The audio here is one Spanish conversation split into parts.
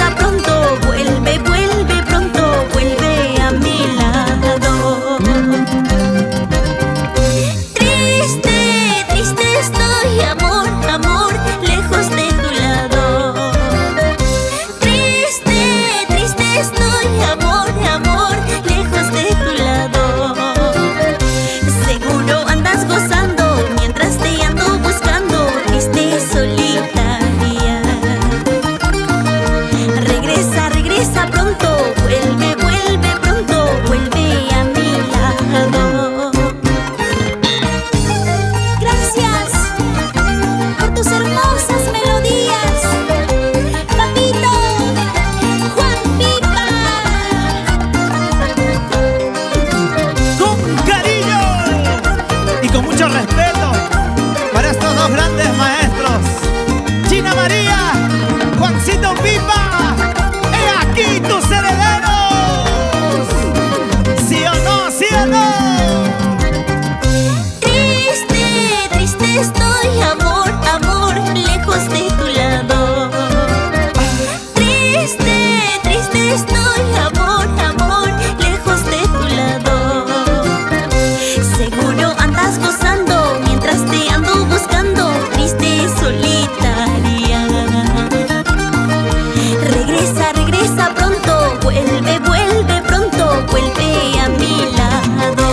regresa pronto, vuelve, vuelve pronto, vuelve a mi lado. Triste, triste estoy, amor, amor, lejos de tu lado. Triste, triste estoy, amor, amor, lejos de tu lado. Seguro andas gozando mientras te ando buscando, triste solitaria. Regresa, regresa pronto, vuelve, vuelve pronto, vuelve a mi lado. Gracias por tus hermosas melodías, papito Juan Pipa. Con cariño y con mucho respeto para estos dos grandes maestros, China María, Juancito Pipa. ¡He aquí tus herederos! ¿Sí o no? ¿Sí o no? Triste, triste estoy, amor, amor, lejos de tu lado. Triste, triste estoy, amor, amor, lejos de tu lado. Seguro andas gozando mientras te ando buscando, triste solitaria. Regresa, regresa pronto, vuelve, vuelve pronto, vuelve a mi lado.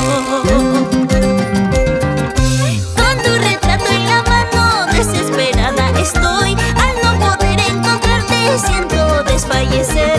Con tu retrato en la mano, desesperada estoy. Al no poder encontrarte, siento desfallecer.